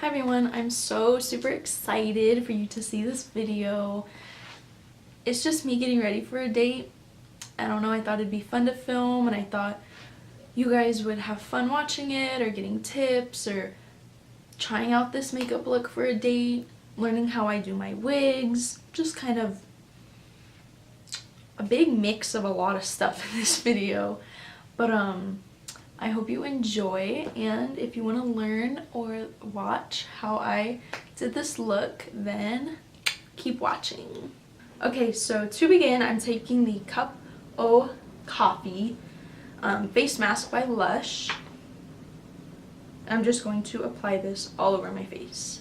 Hi everyone, I'm so super excited for you to see this video. It's just me getting ready for a date. I don't know, I thought it'd be fun to film and I thought you guys would have fun watching it or getting tips or trying out this makeup look for a date, learning how I do my wigs, just kind of a big mix of a lot of stuff in this video. But I hope you enjoy, and if you want to learn or watch how I did this look, then keep watching. Okay, so to begin, I'm taking the Cup O Coffee face mask by Lush. I'm just going to apply this all over my face.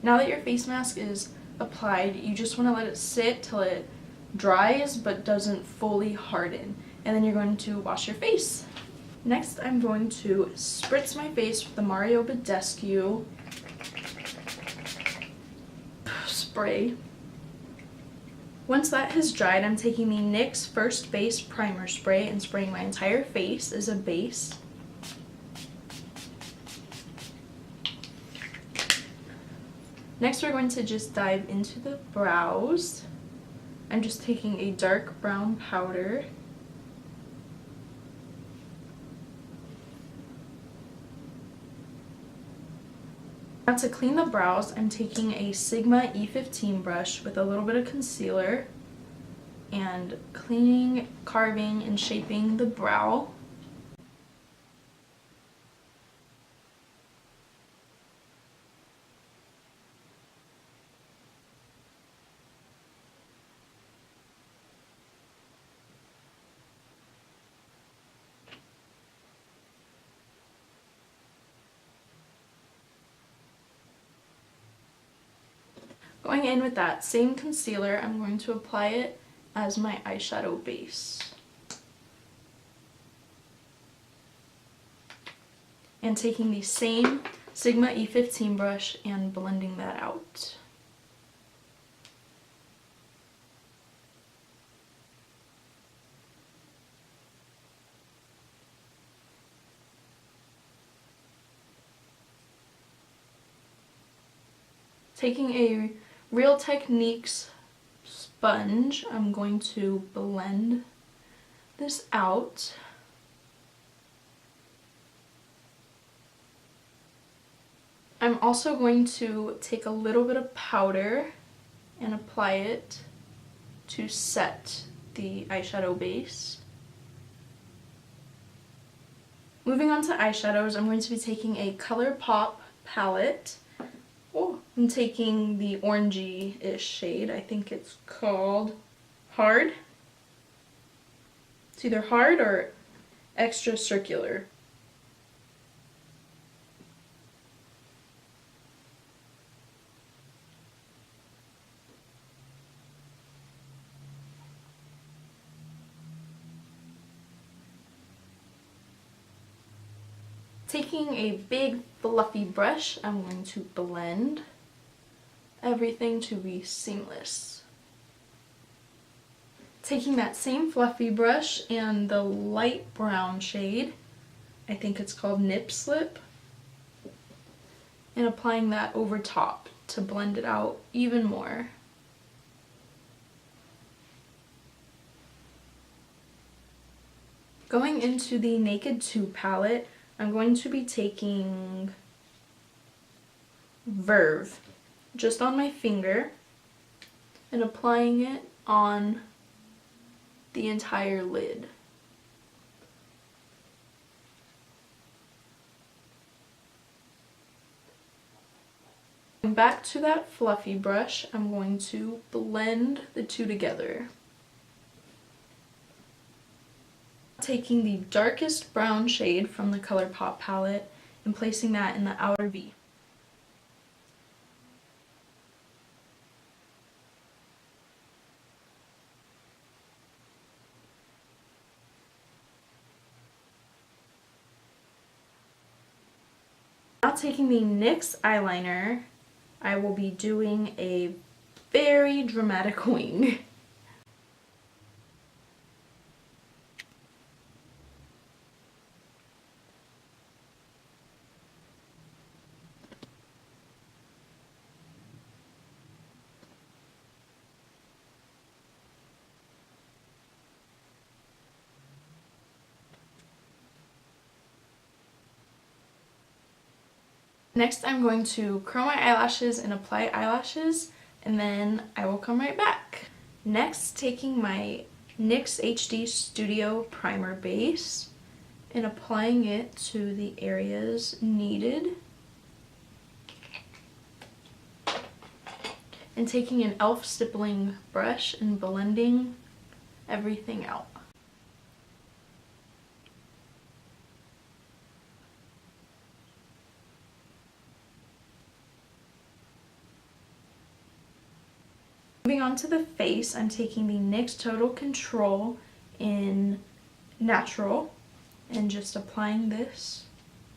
Now that your face mask is applied, you just want to let it sit till it dries but doesn't fully harden. And then you're going to wash your face. Next, I'm going to spritz my face with the Mario Badescu spray. Once that has dried, I'm taking the NYX First Base Primer Spray and spraying my entire face as a base. Next, we're going to just dive into the brows. I'm just taking a dark brown powder. Now to clean the brows, I'm taking a Sigma E15 brush with a little bit of concealer and cleaning, carving, and shaping the brow. Going in with that same concealer, I'm going to apply it as my eyeshadow base. And taking the same Sigma E15 brush and blending that out. Taking a Real Techniques sponge, I'm going to blend this out. I'm also going to take a little bit of powder and apply it to set the eyeshadow base. Moving on to eyeshadows, I'm going to be taking a ColourPop palette. Oh, I'm taking the orangey-ish shade. I think it's called Hard. It's either Hard or Extra Circular. Taking a big fluffy brush, I'm going to blend everything to be seamless. Taking that same fluffy brush and the light brown shade, I think it's called Nip Slip, and applying that over top to blend it out even more. Going into the Naked 2 palette, I'm going to be taking Verve just on my finger and applying it on the entire lid. Back to that fluffy brush, I'm going to blend the two together. Taking the darkest brown shade from the ColourPop palette and placing that in the outer V. Now taking the NYX eyeliner, I will be doing a very dramatic wing. Next, I'm going to curl my eyelashes and apply eyelashes, and then I will come right back. Next, taking my NYX HD Studio Primer Base and applying it to the areas needed. And taking an e.l.f. stippling brush and blending everything out. Moving on to the face, I'm taking the NYX Total Control in Natural and just applying this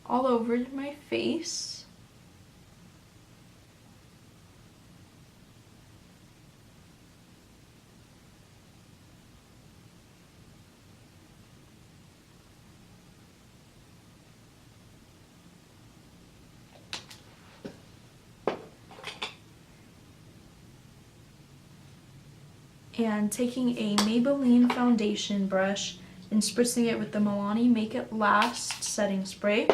all over my face. And taking a Maybelline foundation brush and spritzing it with the Milani Make It Last setting spray.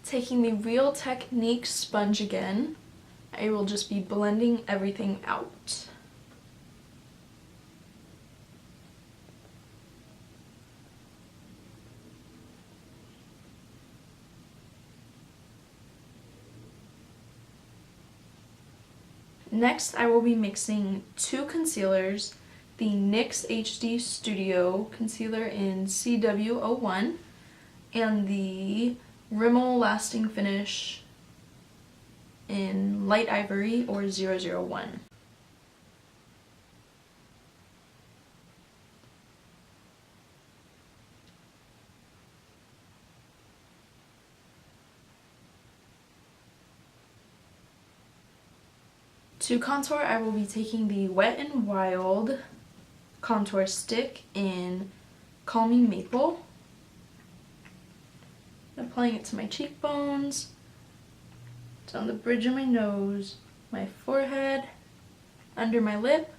Taking the Real Technique sponge again, I will just be blending everything out. Next, I will be mixing two concealers, the NYX HD Studio Concealer in CW01 and the Rimmel Lasting Finish in Light Ivory or 001. To contour, I will be taking the Wet n Wild contour stick in Calming Maple, applying it to my cheekbones, down the bridge of my nose, my forehead, under my lip,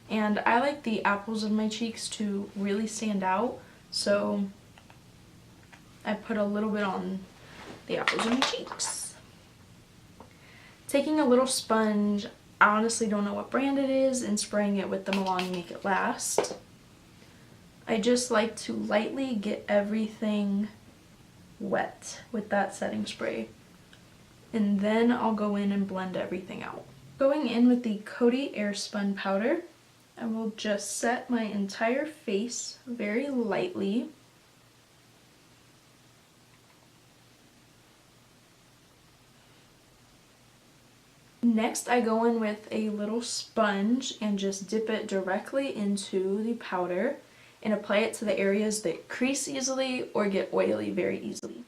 and I like the apples of my cheeks to really stand out, so I put a little bit on the apples of my cheeks. Taking a little sponge, I honestly don't know what brand it is, and spraying it with the Milani Make It Last. I just like to lightly get everything wet with that setting spray, and then I'll go in and blend everything out. Going in with the Coty Airspun powder, I will just set my entire face very lightly. Next, I go in with a little sponge and just dip it directly into the powder and apply it to the areas that crease easily or get oily very easily.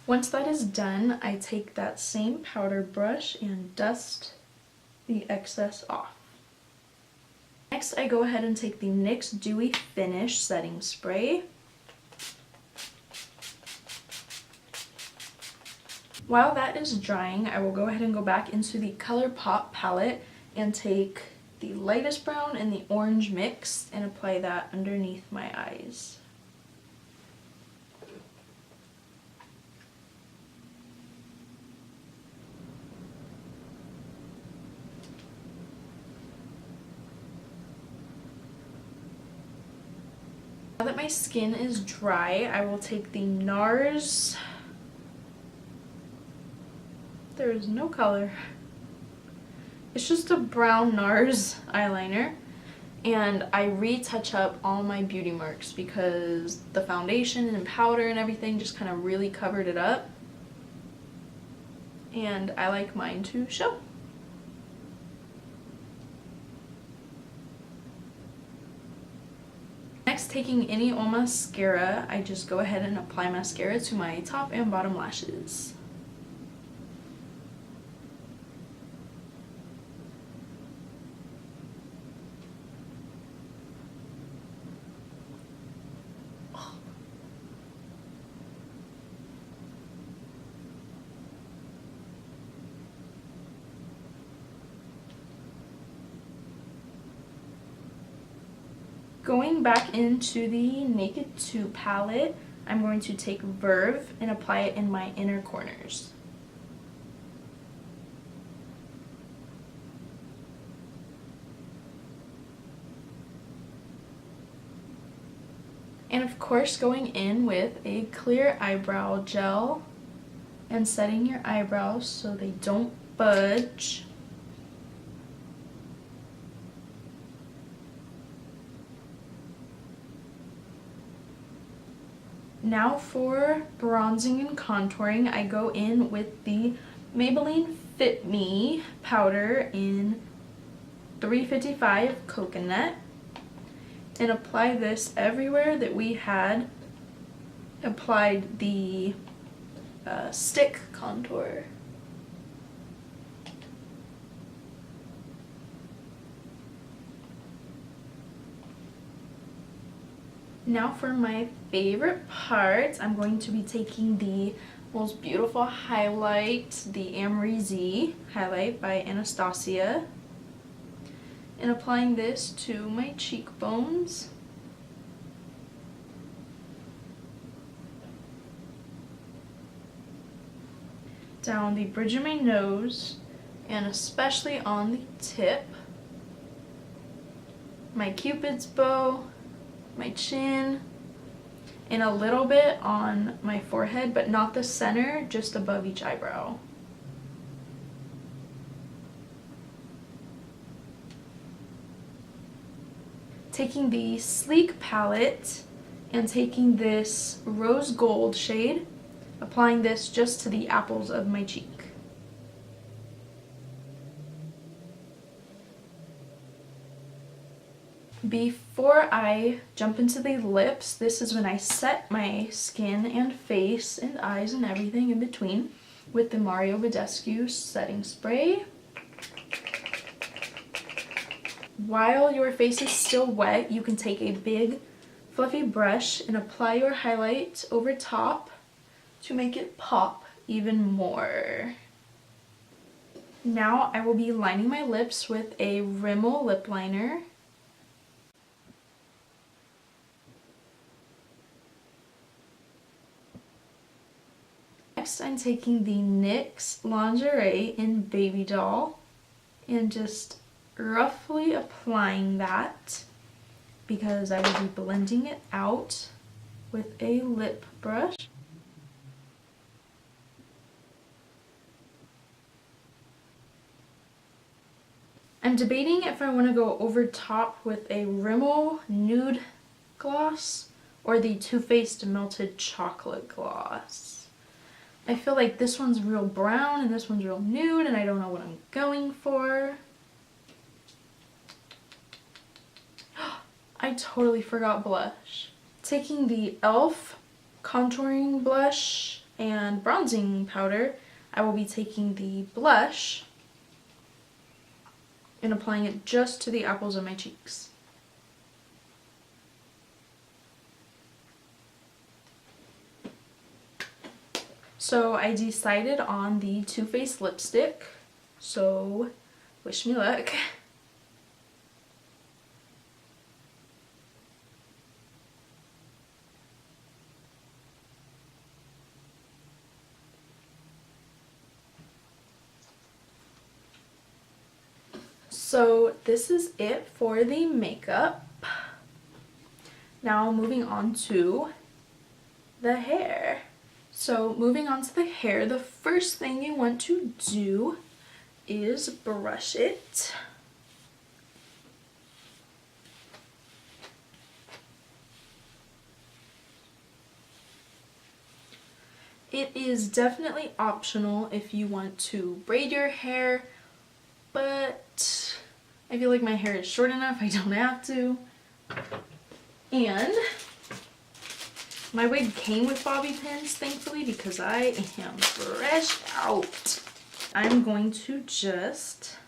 Once that is done, I take that same powder brush and dust the excess off. Next, I go ahead and take the NYX Dewy Finish setting spray While that is drying, I will go ahead and go back into the ColourPop palette and take the lightest brown and the orange mix and apply that underneath my eyes. Now that my skin is dry, I will take the NARS. There is no color. It's just a brown NARS eyeliner, and I retouch up all my beauty marks because the foundation and powder and everything just kind of really covered it up, and I like mine to show. Next, taking any old mascara, I just go ahead and apply mascara to my top and bottom lashes. Going back into the Naked 2 palette, I'm going to take Verve and apply it in my inner corners. And of course, going in with a clear eyebrow gel and setting your eyebrows so they don't budge. Now for bronzing and contouring, I go in with the Maybelline Fit Me powder in 355 Coconut and apply this everywhere that we had applied the stick contour. Now for my favorite part, I'm going to be taking the most beautiful highlight, the Amory Z highlight by Anastasia, and applying this to my cheekbones. Down the bridge of my nose, and especially on the tip, my Cupid's bow, my chin, and a little bit on my forehead, but not the center, just above each eyebrow. Taking the Sleek palette and taking this rose gold shade, applying this just to the apples of my cheek. Before I jump into the lips, this is when I set my skin and face and eyes and everything in between with the Mario Badescu setting spray. While your face is still wet, you can take a big fluffy brush and apply your highlight over top to make it pop even more. Now I will be lining my lips with a Rimmel lip liner. Next, I'm taking the NYX Lingerie in Baby Doll and just roughly applying that because I will be blending it out with a lip brush. I'm debating if I want to go over top with a Rimmel Nude Gloss or the Too Faced Melted Chocolate Gloss. I feel like this one's real brown and this one's real nude and I don't know what I'm going for. I totally forgot blush. Taking the e.l.f. contouring blush and bronzing powder, I will be taking the blush and applying it just to the apples of my cheeks. So I decided on the Too Faced lipstick, so wish me luck. So this is it for the makeup. Now moving on to the hair. So moving on to the hair, the first thing you want to do is brush it. It is definitely optional if you want to braid your hair, but I feel like my hair is short enough, I don't have to. And my wig came with bobby pins, thankfully, because I am fresh out. I'm going to just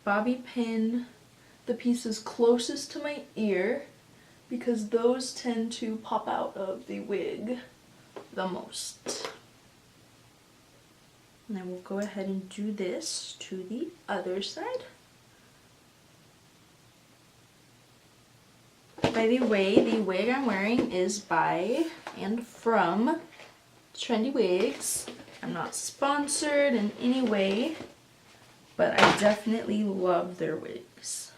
bobby pin the pieces closest to my ear because those tend to pop out of the wig the most. And I will go ahead and do this to the other side. By the way, the wig I'm wearing is by and from Trendy Wigs. I'm not sponsored in any way, but I definitely love their wigs.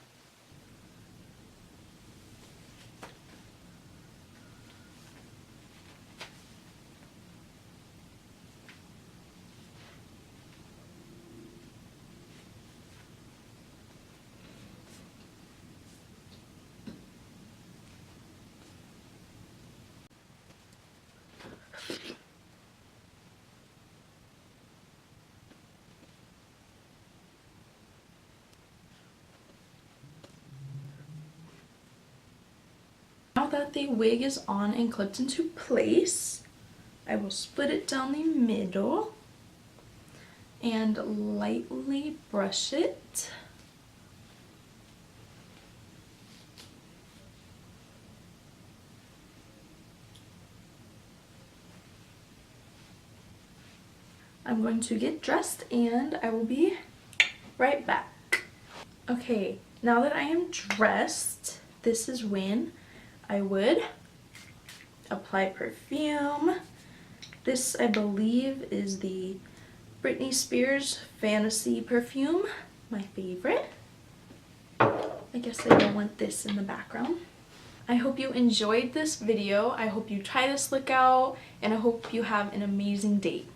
Now that the wig is on and clipped into place, I will split it down the middle and lightly brush it. I'm going to get dressed and I will be right back. Okay, now that I am dressed, this is when I would apply perfume. This, I believe, is the Britney Spears Fantasy perfume, my favorite. I guess I don't want this in the background. I hope you enjoyed this video. I hope you try this look out, and I hope you have an amazing date.